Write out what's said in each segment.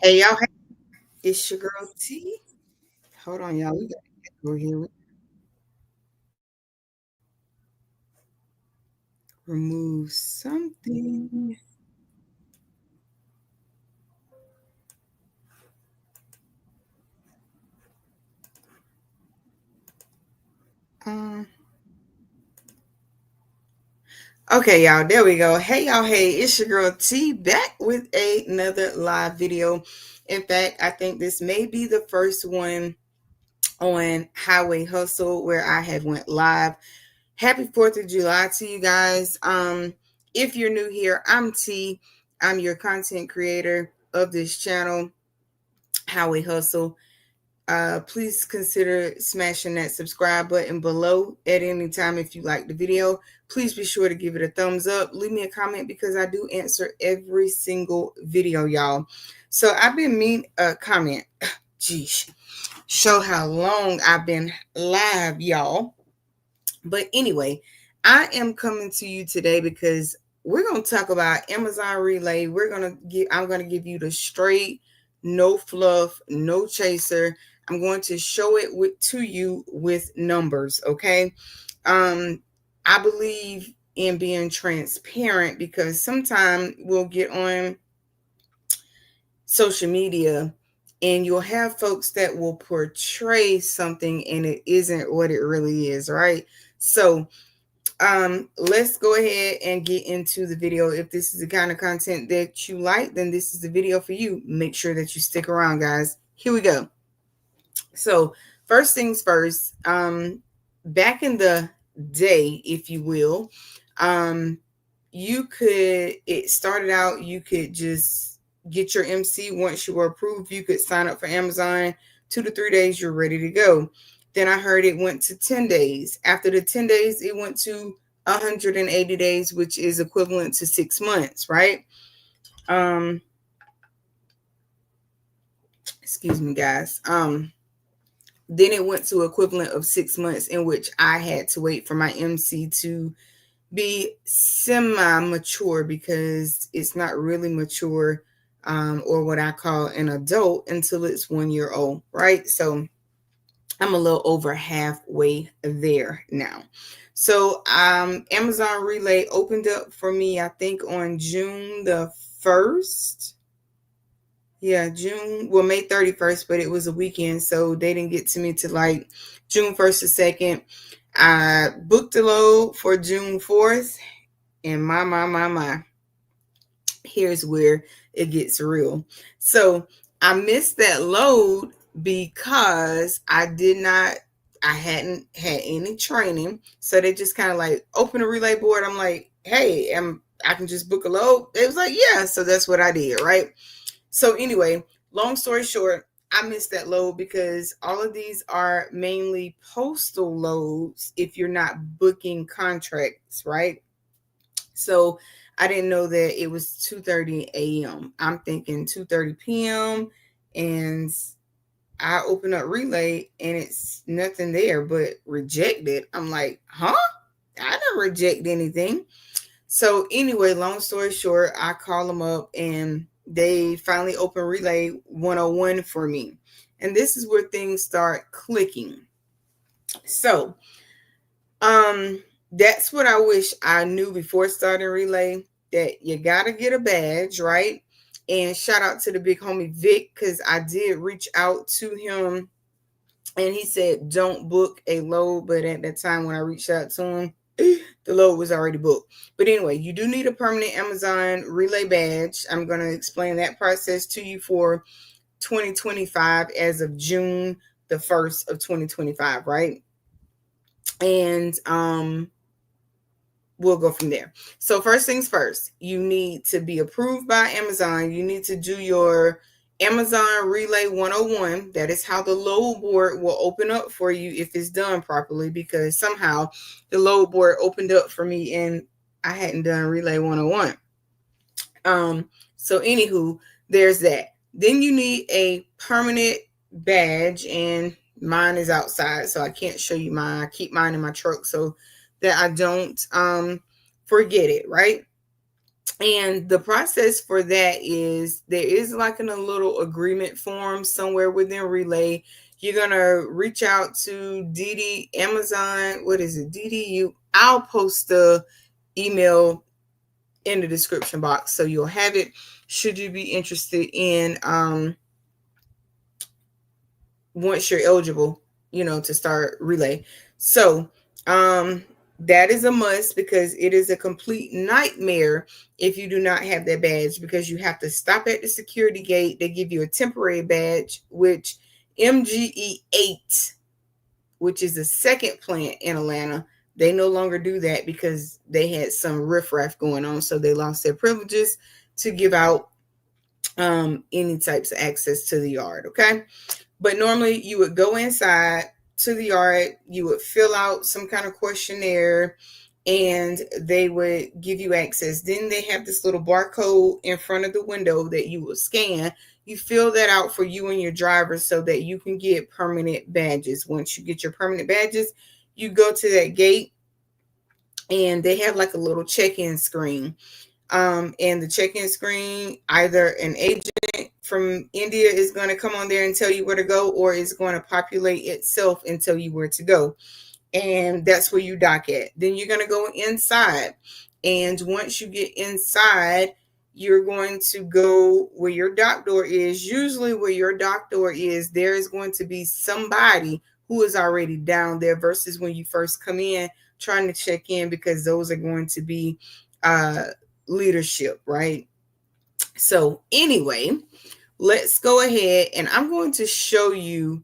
Hey y'all, hey, it's your girl T. Hold on, y'all. We gotta go here. Remove something. Um. Okay, y'all. There we go. Hey y'all. Hey, it's your girl T back with another live video. In fact, I think this may be the first one on Highway Hustle where I have went live. Happy 4th of July to you guys. If you're new here, I'm T. I'm your content creator of this channel, Highway Hustle. Please consider smashing that subscribe button below at any time if you like the video. Please be sure to give it a thumbs up. Leave me a comment because I do answer every single video, y'all. So I've been comment. Geez, show how long I've been live, y'all. But anyway, I am coming to you today because we're going to talk about Amazon Relay. I'm going to give you the straight, no fluff, no chaser. I'm going to show it to you with numbers, okay? I believe in being transparent because sometimes we'll get on social media and you'll have folks that will portray something and it isn't what it really is, right? So let's go ahead and get into the video. If this is the kind of content that you like, then this is the video for you. Make sure that you stick around, guys. Here we go. So first things first, back in the day, if you will, it started out, you could just get your MC. Once you were approved, you could sign up for Amazon. 2 to 3 days, you're ready to go. Then I heard it went to 10 days. After the 10 days, it went to 180 days, which is equivalent to 6 months, right? Excuse me, guys. Then it went to equivalent of 6 months in which I had to wait for my MC to be semi-mature because it's not really mature or what I call an adult until it's 1 year old, right? So I'm a little over halfway there now. So Amazon Relay opened up for me, I think on June the 1st. Yeah, May 31st, but it was a weekend, so they didn't get to me till like June 1st or 2nd. I booked the load for June 4th, and my, here's where it gets real. So I missed that load because I hadn't had any training. So they just kind of like open a relay board. I'm like, hey, I can just book a load. It was like, yeah. So that's what I did, right? So anyway, long story short, I missed that load because all of these are mainly postal loads if you're not booking contracts, right? So I didn't know that it was 2:30 a.m. I'm thinking 2:30 p.m. and I open up Relay and it's nothing there but rejected. I'm like, huh? I didn't reject anything. So anyway, long story short, I call them up and they finally open Relay 101 for me. And this is where things start clicking. So, that's what I wish I knew before starting Relay, that you got to get a badge, right? And shout out to the big homie Vic, because I did reach out to him and he said, don't book a load. But at that time when I reached out to him, the load was already booked. But anyway, you do need a permanent Amazon Relay badge. I'm going to explain that process to you for 2025 as of June the 1st of 2025, right? And we'll go from there. So first things first, you need to be approved by Amazon. You need to do your Amazon Relay 101. That is how the load board will open up for you if it's done properly, because somehow the load board opened up for me and I hadn't done Relay 101. So anywho, there's that. Then you need a permanent badge, and mine is outside, so I can't show you mine. I keep mine in my truck so that I don't forget it, right? And the process for that is there is like a little agreement form somewhere within Relay. You're going to reach out to Didi, Amazon. What is it? DDU. I'll post the email in the description box so you'll have it should you be interested in once you're eligible, to start Relay. So that is a must because it is a complete nightmare if you do not have that badge, because you have to stop at the security gate. They give you a temporary badge, which MGE 8, which is the second plant in Atlanta, they no longer do that because they had some riffraff going on. So they lost their privileges to give out any types of access to the yard. Okay. But normally you would go inside to the yard, you would fill out some kind of questionnaire, and they would give you access. Then they have this little barcode in front of the window that you will scan. You fill that out for you and your driver so that you can get permanent badges. Once you get your permanent badges, you go to that gate and they have like a little check-in screen. And the check-in screen, either an agent from India is going to come on there and tell you where to go, or it's going to populate itself and tell you where to go. And that's where you dock at. Then you're going to go inside. And once you get inside, you're going to go where your dock door is. Usually where your dock door is, there is going to be somebody who is already down there versus when you first come in trying to check in, because those are going to be leadership, right? So anyway, let's go ahead and I'm going to show you.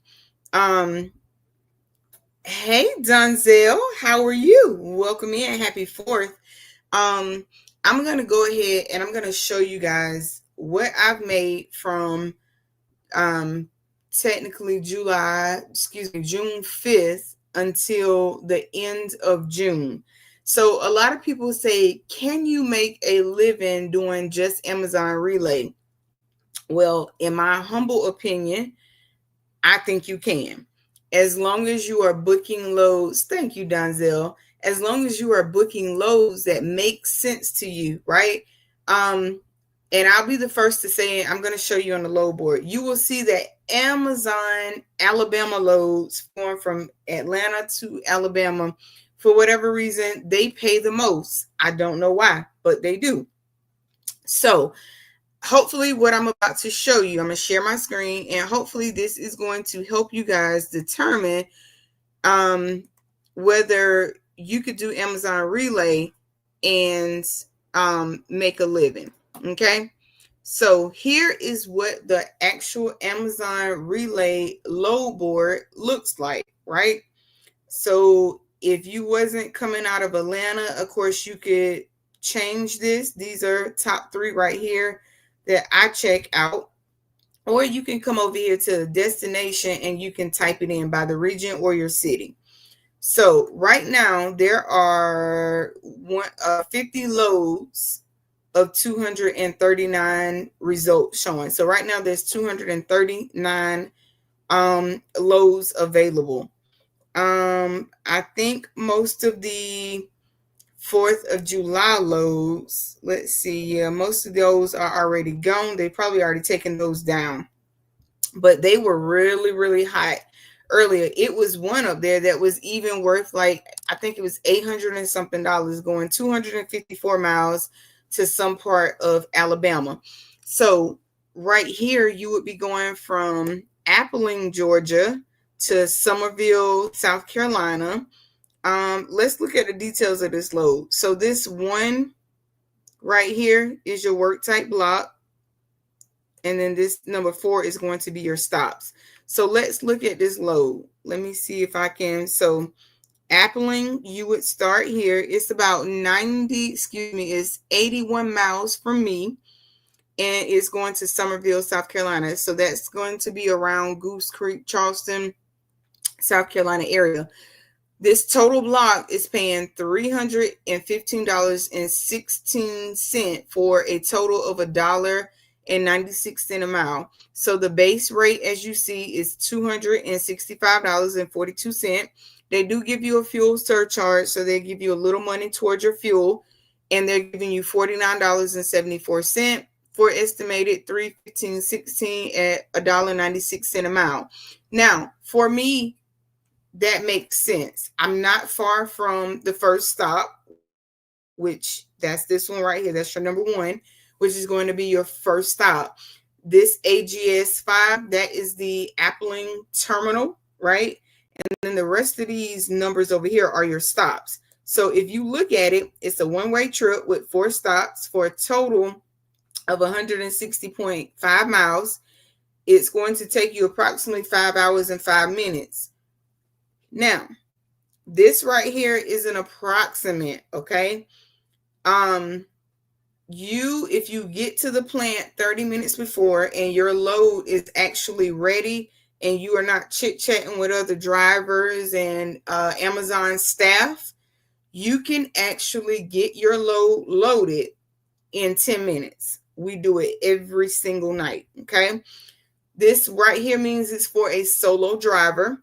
Hey Donzel, how are you? Welcome in. Happy 4th. I'm going to go ahead and I'm going to show you guys what I've made from technically June 5th until the end of June. So a lot of people say, can you make a living doing just Amazon Relay? Well, in my humble opinion, I think you can. As long as you are booking loads, thank you, Donzel. As long as you are booking loads that make sense to you, right? And I'll be the first to say, I'm going to show you on the load board. You will see that Amazon Alabama loads going from Atlanta to Alabama, for whatever reason, they pay the most. I don't know why, but they do. So hopefully what I'm about to show you, I'm going to share my screen, and hopefully this is going to help you guys determine whether you could do Amazon Relay and make a living. Okay. So here is what the actual Amazon Relay load board looks like, right? So if you wasn't coming out of Atlanta, of course you could change this. These are top 3 right here that I check out. Or you can come over here to the destination and you can type it in by the region or your city. So right now there are 50 loads of 239 results showing. So right now there's 239 loads available. I think most of the 4th of July loads, let's see, yeah, most of those are already gone. They probably already taken those down, but they were really, really hot earlier. It was one up there that was even worth, like, I think it was $800 and something going 254 miles to some part of Alabama. So right here, you would be going from Appling, Georgia to Summerville, South Carolina. Let's look at the details of this load. So this one right here is your work type block. And then this number 4 is going to be your stops. So let's look at this load. Let me see if I can. So Appling, you would start here. It's about it's 81 miles from me. And it's going to Summerville, South Carolina. So that's going to be around Goose Creek, Charleston, South Carolina area. This total block is paying $315.16 for a total of $1.96 a mile. So the base rate, as you see, is $265.42. They do give you a fuel surcharge, so they give you a little money towards your fuel. and they're giving you $49.74 for estimated 315.16 at $1.96 a mile. Now, for me, that makes sense. I'm not far from the first stop, which that's this one right here. That's your number one, which is going to be your first stop. This AGS 5, that is the Appling terminal, right? And then the rest of these numbers over here are your stops. So if you look at it, it's a one-way trip with 4 stops for a total of 160.5 miles. It's going to take you approximately 5 hours and 5 minutes. Now, this right here is an approximate, okay? If you get to the plant 30 minutes before and your load is actually ready and you are not chit-chatting with other drivers and Amazon staff, you can actually get your load loaded in 10 minutes. We do it every single night, okay? This right here means it's for a solo driver.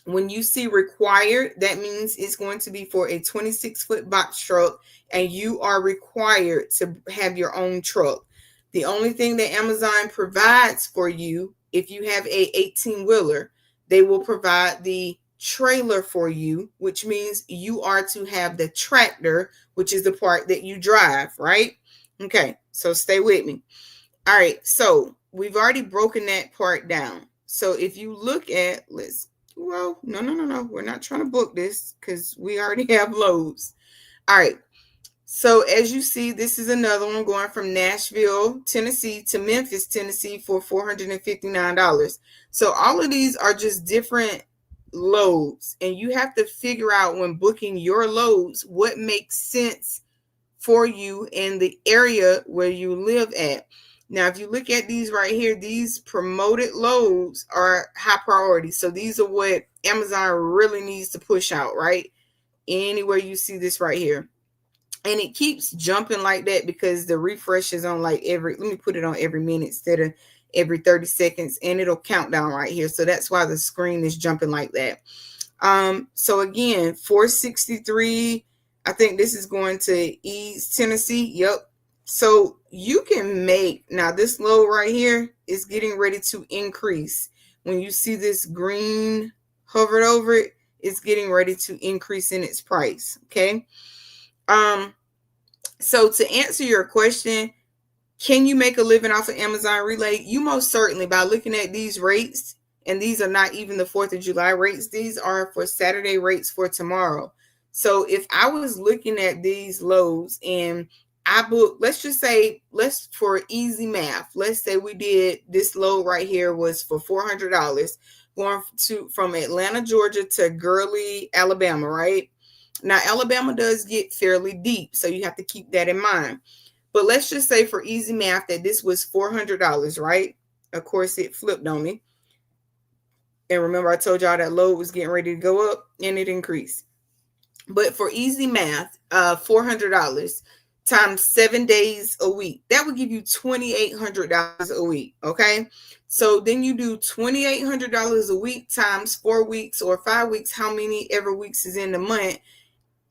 When you see required, that means it's going to be for a 26-foot box truck, and you are required to have your own truck. The only thing that Amazon provides for you, if you have a 18-wheeler, they will provide the trailer for you, which means you are to have the tractor, which is the part that you drive, right? Okay, so stay with me. All right, so we've already broken that part down. So if you look at, no. We're not trying to book this because we already have loads. All right. So as you see, this is another one going from Nashville, Tennessee to Memphis, Tennessee for $459. So all of these are just different loads, and you have to figure out when booking your loads what makes sense for you in the area where you live at. Now, if you look at these right here, these promoted loads are high priority. So these are what Amazon really needs to push out, right? Anywhere you see this right here. And it keeps jumping like that because the refresh is on like let me put it on every minute instead of every 30 seconds. And it'll count down right here. So that's why the screen is jumping like that. So again, 463. I think this is going to East Tennessee. Yep. So you can make, now this load right here is getting ready to increase. When you see this green hovered over it, it's getting ready to increase in its price. Okay. So to answer your question, can you make a living off of Amazon Relay? You most certainly, by looking at these rates, and these are not even the 4th of July rates. These are for Saturday rates for tomorrow. So if I was looking at these loads and I booked, let's just say, for easy math, let's say we did this load right here was for $400 going from Atlanta, Georgia to Gurley, Alabama, right? Now, Alabama does get fairly deep, so you have to keep that in mind. But let's just say for easy math that this was $400, right? Of course, it flipped on me. And remember, I told y'all that load was getting ready to go up, and it increased. But for easy math, $400 times 7 days a week, that would give you $2,800 a week, okay? So then you do $2,800 a week times 4 weeks or 5 weeks, how many ever weeks is in the month.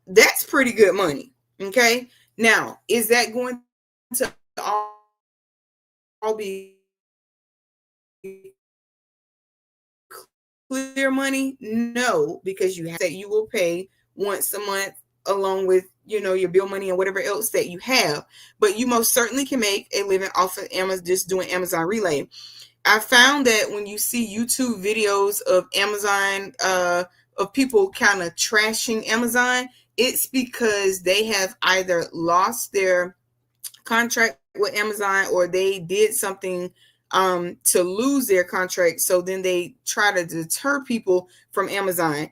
That's pretty good money, okay? Now, is that going to all be clear money? No, because you have that you will pay once a month along with, your bill money and whatever else that you have. But you most certainly can make a living off of Amazon, just doing Amazon Relay. I found that when you see YouTube videos of Amazon, of people kind of trashing Amazon, it's because they have either lost their contract with Amazon or they did something to lose their contract. So then they try to deter people from Amazon.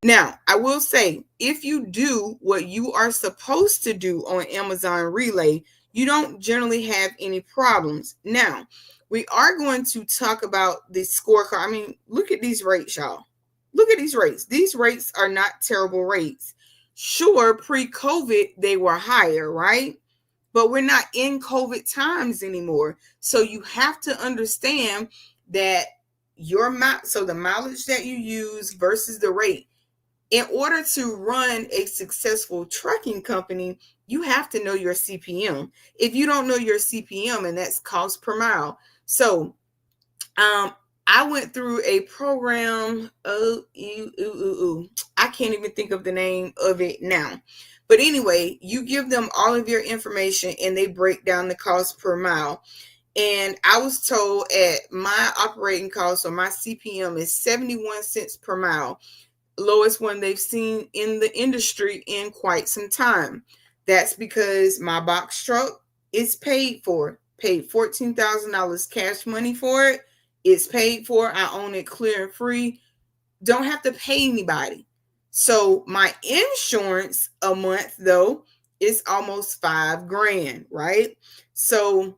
Now, I will say, if you do what you are supposed to do on Amazon Relay, you don't generally have any problems. Now, we are going to talk about the scorecard. I mean, look at these rates, y'all. Look at these rates. These rates are not terrible rates. Sure, pre-COVID, they were higher, right? But we're not in COVID times anymore. So you have to understand that the mileage that you use versus the rate. In order to run a successful trucking company, you have to know your CPM. If you don't know your CPM, and that's cost per mile. So I went through a program. I can't even think of the name of it now. But anyway, you give them all of your information and they break down the cost per mile. And I was told at my operating cost, or my CPM, is 71 cents per mile, lowest one they've seen in the industry in quite some time. That's because my box truck is paid for, paid $14,000 cash money for it. It's paid for. I own it clear and free. Don't have to pay anybody. So my insurance a month though is almost $5,000, right? So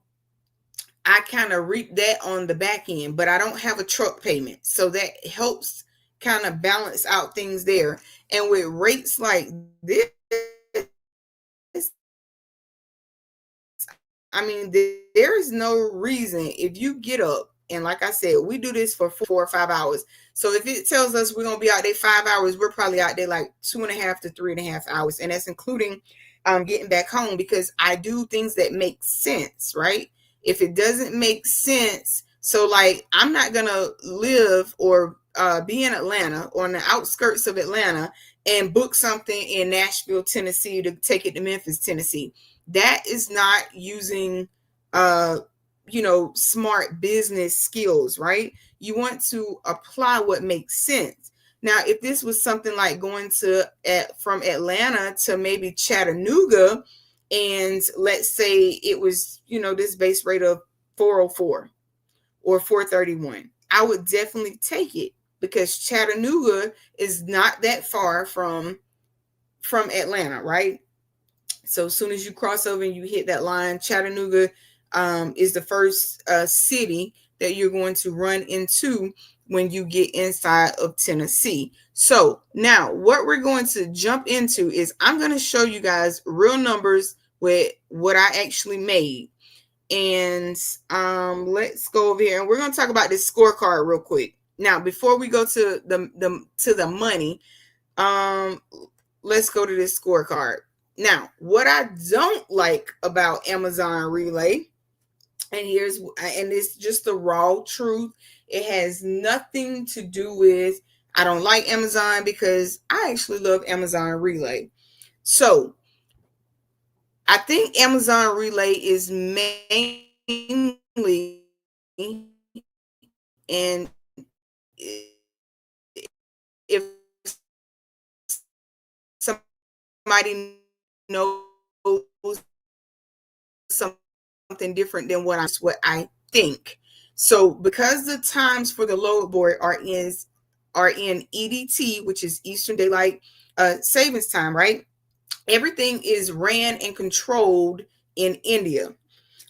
I kind of reap that on the back end, but I don't have a truck payment. So that helps kind of balance out things there. And with rates like this, I mean, there is no reason if you get up, and like I said, we do this for 4 or 5 hours. So if it tells us we're going to be out there 5 hours, we're probably out there like 2.5 to 3.5 hours. And that's including getting back home, because I do things that make sense, right? If it doesn't make sense, so like I'm not going to live or be in Atlanta or on the outskirts of Atlanta and book something in Nashville, Tennessee to take it to Memphis, Tennessee. That is not using smart business skills, right? You want to apply what makes sense. Now, if this was something like going from Atlanta to maybe Chattanooga, and let's say it was, this base rate of 404 or 431, I would definitely take it, because Chattanooga is not that far from Atlanta, right? So as soon as you cross over and you hit that line, Chattanooga is the first city that you're going to run into when you get inside of Tennessee. So now what we're going to jump into is I'm going to show you guys real numbers with what I actually made. And let's go over here and we're going to talk about this scorecard real quick. Now, before we go to the money, let's go to this scorecard. Now, what I don't like about Amazon Relay, and it's just the raw truth. It has nothing to do with, I don't like Amazon, because I actually love Amazon Relay. So I think Amazon Relay is mainly, and if somebody knows something different than what I think. So because the times for the load board are in EDT, which is Eastern Daylight Savings Time, right? Everything is ran and controlled in India.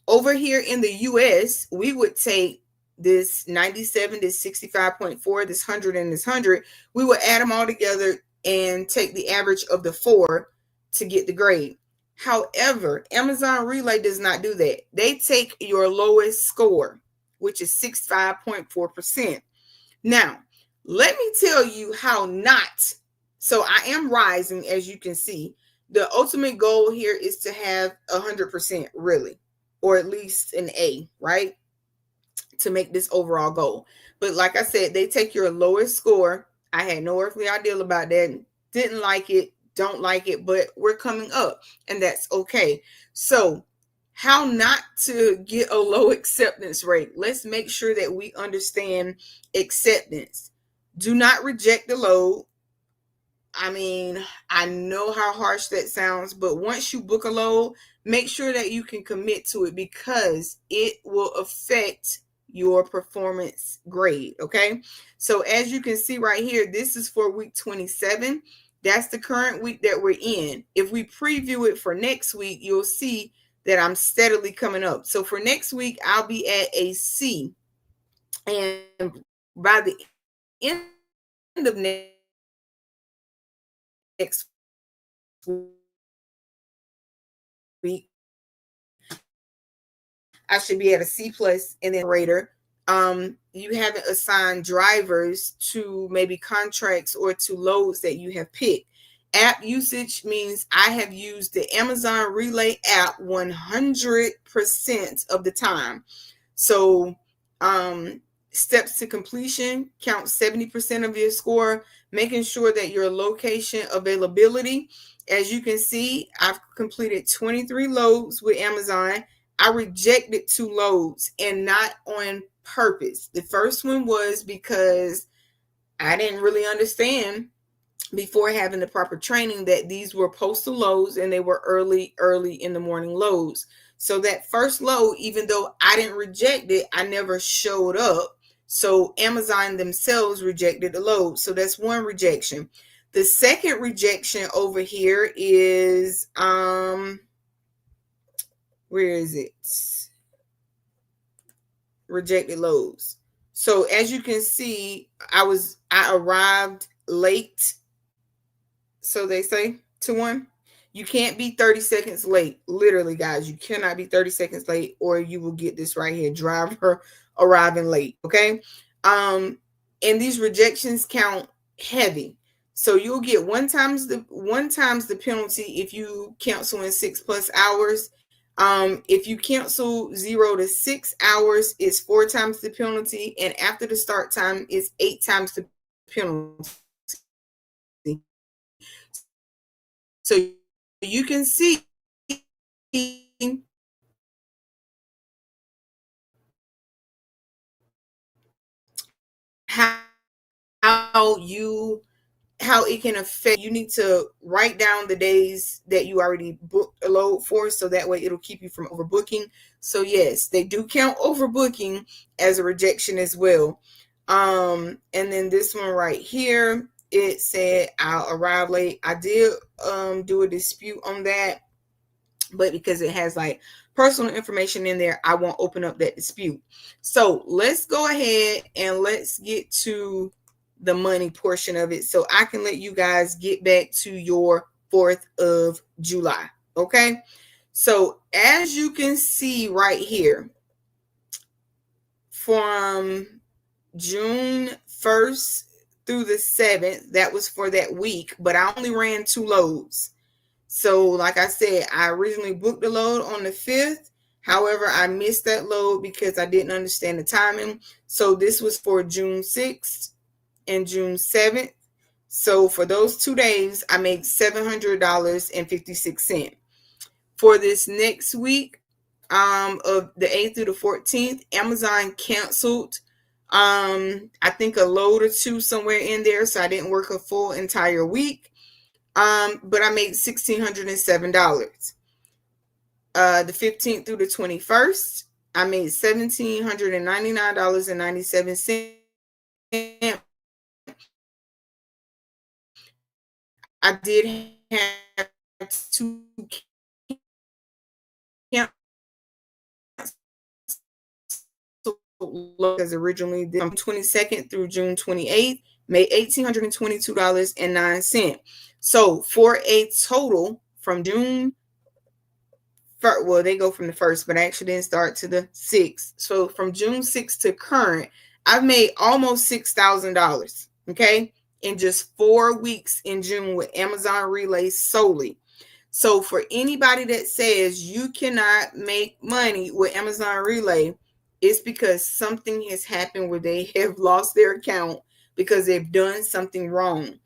Over here in the US, we would take this 97, this 65.4, this 100, and this 100. We would add them all together and take the average of the 4 to get the grade. However, Amazon Relay does not do that. They take your lowest score, which is 65.4%. Now, let me tell you how not. So I am rising, as you can see. The ultimate goal here is to have 100%, really, or at least an A, right? To make this overall goal. But like I said, they take your lowest score. I had no earthly idea about that. Didn't like it, don't like it, but we're coming up, and that's okay. So how not to get a low acceptance rate. Let's make sure that we understand acceptance. Do not reject the load. I mean, I know how harsh that sounds, but once you book a load, make sure that you can commit to it, because it will affect your performance grade, okay? So as you can see right here, this is for week 27. That's the current week that we're in. If we preview it for next week, you'll see that I'm steadily coming up. So for next week, I'll be at a C. And by the end of next week, I should be at a C plus, and then rater. You haven't assigned drivers to maybe contracts or to loads that you have picked. App usage means I have used the Amazon Relay app 100% of the time. So, steps to completion count 70% of your score, making sure that your location availability. As you can see, I've completed 23 loads with Amazon. I rejected 2 loads, and not on purpose. The first one was because I didn't really understand before having the proper training that these were postal loads and they were early in the morning loads. So that first load, even though I didn't reject it, I never showed up. So Amazon themselves rejected the load. So that's one rejection. The second rejection over here is where is it? Rejected loads. So as you can see, I arrived late. So they say to one, you can't be 30 seconds late. Literally, guys, you cannot be 30 seconds late, or you will get this right here: driver arriving late. Okay. And these rejections count heavy. So you'll get one times the penalty if you cancel in 6+ hours. If you cancel 0 to 6 hours, it's 4 times the penalty, and after the start time, it's 8 times the penalty. So you can see how it can affect. You need to write down the days that you already booked a load for, so that way it'll keep you from overbooking. So yes, they do count overbooking as a rejection as well. And then this one right here, it said I'll arrive late. I did do a dispute on that, but because it has like personal information in there, I won't open up that dispute. So let's go ahead and let's get to the money portion of it, so I can let you guys get back to your 4th of July. Okay. So as you can see right here, from June 1st through the 7th, that was for that week, but I only ran 2 loads. So like I said, I originally booked the load on the 5th. However, I missed that load because I didn't understand the timing. So this was for June 6th and June 7th. So for those 2 days, I made $700.56. For this next week, of the 8th through the 14th, Amazon canceled I think a load or 2 somewhere in there. So I didn't work a full entire week. But I made $1,607. The 15th through the 21st, I made $1,799.97. I did have 2 because originally from 22nd through June 28th, made $1,822.09. So for a total from June, well, they go from the 1st, but I actually didn't start to the 6th. So from June 6th to current, I've made almost $6,000, okay, in just 4 weeks in June with Amazon Relay solely. So for anybody that says you cannot make money with Amazon Relay, it's because something has happened where they have lost their account because they've done something wrong.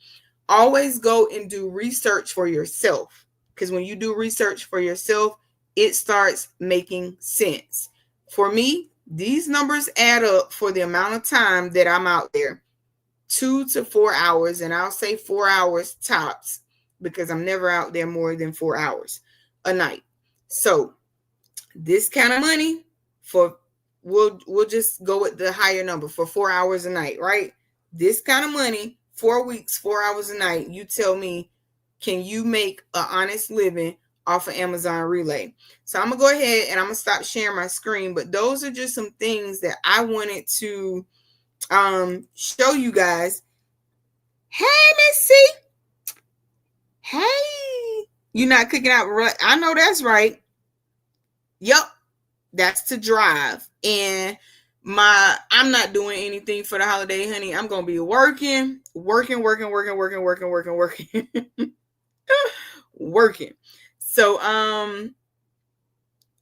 Always go and do research for yourself, because when you do research for yourself, it starts making sense. For me, these numbers add up for the amount of time that I'm out there, 2 to 4 hours, and I'll say 4 hours tops because I'm never out there more than 4 hours a night. So this kind of money for, we'll just go with the higher number, for 4 hours a night, right? This kind of money, 4 weeks, 4 hours a night. You tell me, can you make an honest living off of Amazon Relay? So I'm gonna go ahead and I'm gonna stop sharing my screen, but those are just some things that I wanted to show you guys. Hey, Missy. Hey, you're not cooking out right? I know that's right. Yep, that's to drive. And I'm not doing anything for the holiday, honey. I'm gonna be working. Working. So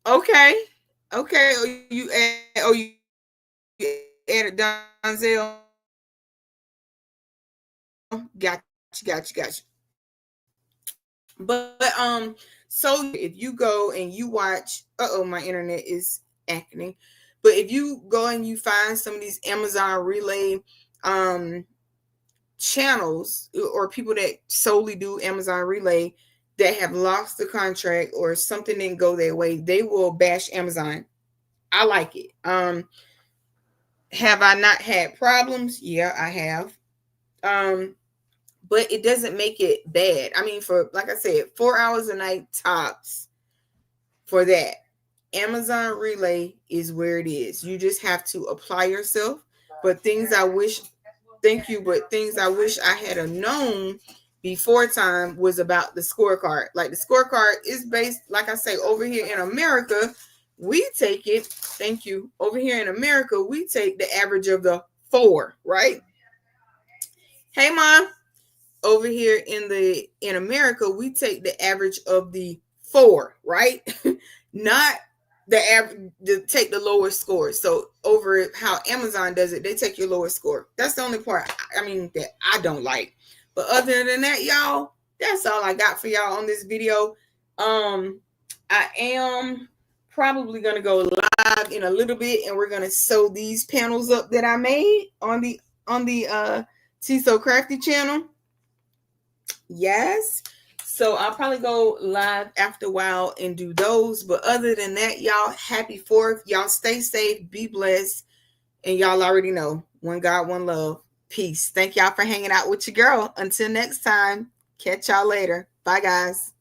okay. Okay. You added Donzel. Got you. But so if you go and you watch, my internet is acting. But if you go and you find some of these Amazon relay channels or people that solely do Amazon relay that have lost the contract or something didn't go their way, they will bash Amazon. I like it. Have I not had problems? Yeah, I have. But it doesn't make it bad. I mean, for like I said, 4 hours a night tops for that. Amazon relay is where it is. You just have to apply yourself. But things I wish, thank you, but things I wish I had known before time was about the scorecard. Like the scorecard is based, like I say, over here in America, we take it, thank you, over here in America, we take the average of the 4, right? Hey, Mom. Over here in America, we take the average of the 4, right? Not the average, take the lowest score. So over how Amazon does it, they take your lowest score. That's the only part that I don't like. But other than that, y'all, that's all I got for y'all on this video. I am probably gonna go live in a little bit, and we're gonna sew these panels up that I made on the Tea So Crafty channel. Yes. So I'll probably go live after a while and do those. But other than that, y'all, happy 4th. Y'all stay safe, be blessed. And y'all already know, one God, one love. Peace. Thank y'all for hanging out with your girl. Until next time, catch y'all later. Bye, guys.